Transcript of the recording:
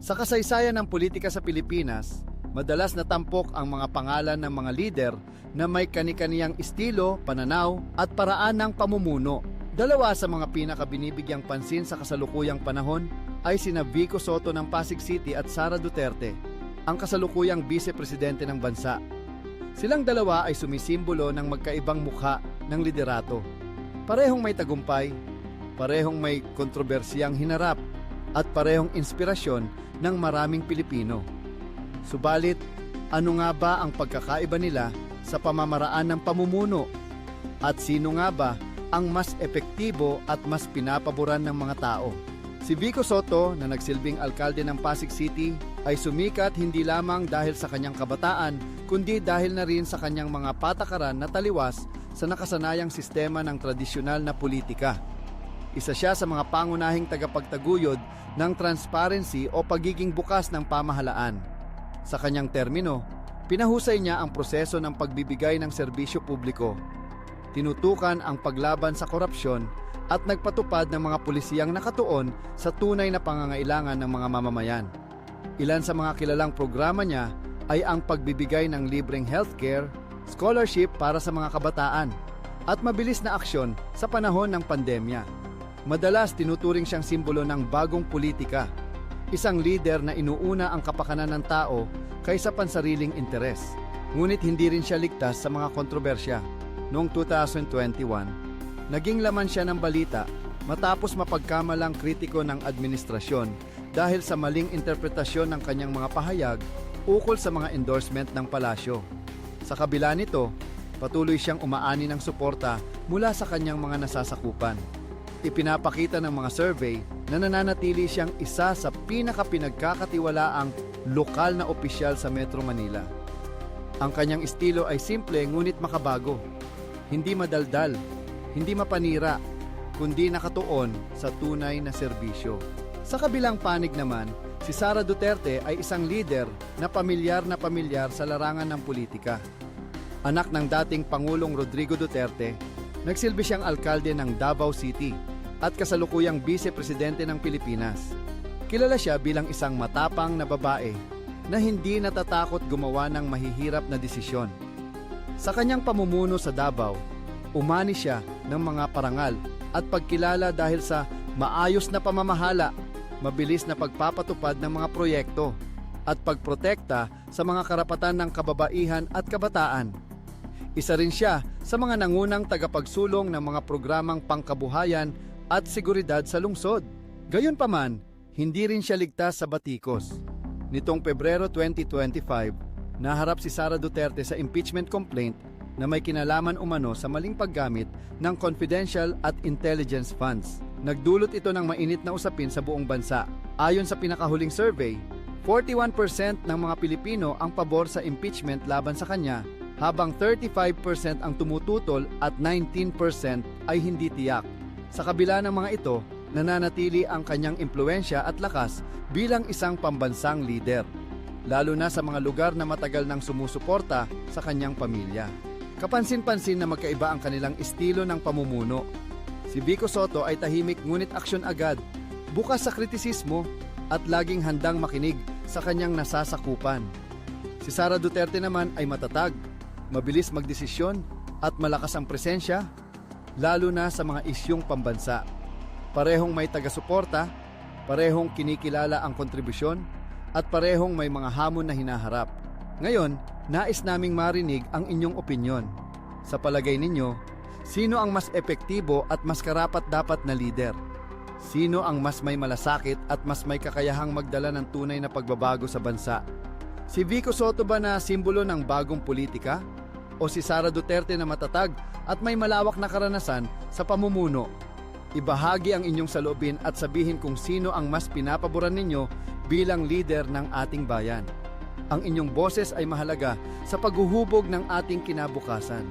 Sa kasaysayan ng politika sa Pilipinas, madalas natampok ang mga pangalan ng mga lider na may kani-kaniyang estilo, pananaw at paraan ng pamumuno. Dalawa sa mga pinakabinibigyang pansin sa kasalukuyang panahon ay sina Vico Sotto ng Pasig City at Sara Duterte, ang kasalukuyang vice-presidente ng bansa. Silang dalawa ay sumisimbolo ng magkaibang mukha ng liderato. Parehong may tagumpay, parehong may kontrobersiyang hinarap, at parehong inspirasyon ng maraming Pilipino. Subalit, ano nga ba ang pagkakaiba nila sa pamamaraan ng pamumuno? At sino nga ba ang mas epektibo at mas pinapaboran ng mga tao? Si Vico Sotto na nagsilbing alkalde ng Pasig City ay sumikat hindi lamang dahil sa kanyang kabataan, kundi dahil na rin sa kanyang mga patakaran na taliwas sa nakasanayang sistema ng tradisyonal na politika. Isa siya sa mga pangunahing tagapagtaguyod ng transparency o pagiging bukas ng pamahalaan. Sa kanyang termino, pinahusay niya ang proseso ng pagbibigay ng serbisyo publiko. Tinutukan ang paglaban sa korupsyon at nagpatupad ng mga pulisiyang nakatuon sa tunay na pangangailangan ng mga mamamayan. Ilan sa mga kilalang programa niya ay ang pagbibigay ng libreng healthcare, scholarship para sa mga kabataan, at mabilis na aksyon sa panahon ng pandemya. Madalas tinuturing siyang simbolo ng bagong politika, isang lider na inuuna ang kapakanan ng tao kaysa pansariling interes. Ngunit hindi rin siya ligtas sa mga kontrobersya. Noong 2021, naging laman siya ng balita matapos mapagkamalang kritiko ng administrasyon dahil sa maling interpretasyon ng kanyang mga pahayag ukol sa mga endorsement ng palasyo. Sa kabila nito, patuloy siyang umaani ng suporta mula sa kanyang mga nasasakupan. Ipinapakita ng mga survey na nananatili siyang isa sa pinakapinagkakatiwalaang lokal na opisyal sa Metro Manila. Ang kanyang estilo ay simple ngunit makabago. Hindi madaldal, hindi mapanira, kundi nakatuon sa tunay na serbisyo. Sa kabilang panig naman, si Sara Duterte ay isang lider na pamilyar sa larangan ng politika. Anak ng dating Pangulong Rodrigo Duterte, nagsilbi siyang alkalde ng Davao City at kasalukuyang vice-presidente ng Pilipinas. Kilala siya bilang isang matapang na babae na hindi natatakot gumawa ng mahihirap na desisyon. Sa kanyang pamumuno sa Davao, umani siya ng mga parangal at pagkilala dahil sa maayos na pamamahala, mabilis na pagpapatupad ng mga proyekto, at pagprotekta sa mga karapatan ng kababaihan at kabataan. Isa rin siya sa mga nangunang tagapagsulong ng mga programang pangkabuhayan at seguridad sa lungsod. Gayunpaman, hindi rin siya ligtas sa batikos. Nitong Pebrero 2025, naharap si Sara Duterte sa impeachment complaint na may kinalaman umano sa maling paggamit ng confidential at intelligence funds. Nagdulot ito ng mainit na usapin sa buong bansa. Ayon sa pinakahuling survey, 41% ng mga Pilipino ang pabor sa impeachment laban sa kanya, habang 35% ang tumututol at 19% ay hindi tiyak. Sa kabila ng mga ito, nananatili ang kanyang impluwensya at lakas bilang isang pambansang lider, lalo na sa mga lugar na matagal nang sumusuporta sa kanyang pamilya. Kapansin-pansin na magkaiba ang kanilang estilo ng pamumuno. Si Vico Sotto ay tahimik ngunit aksyon agad, bukas sa kritisismo at laging handang makinig sa kanyang nasasakupan. Si Sara Duterte naman ay matatag, mabilis magdesisyon at malakas ang presensya, lalo na sa mga isyung pambansa. Parehong may taga-suporta, parehong kinikilala ang kontribusyon, at parehong may mga hamon na hinaharap. Ngayon, nais naming marinig ang inyong opinyon. Sa palagay ninyo, sino ang mas epektibo at mas karapat-dapat na lider? Sino ang mas may malasakit at mas may kakayahang magdala ng tunay na pagbabago sa bansa? Si Vico Sotto ba na simbolo ng bagong politika? O si Sara Duterte na matatag at may malawak na karanasan sa pamumuno? Ibahagi ang inyong saloobin at sabihin kung sino ang mas pinapaboran ninyo bilang lider ng ating bayan. Ang inyong boses ay mahalaga sa paghuhubog ng ating kinabukasan.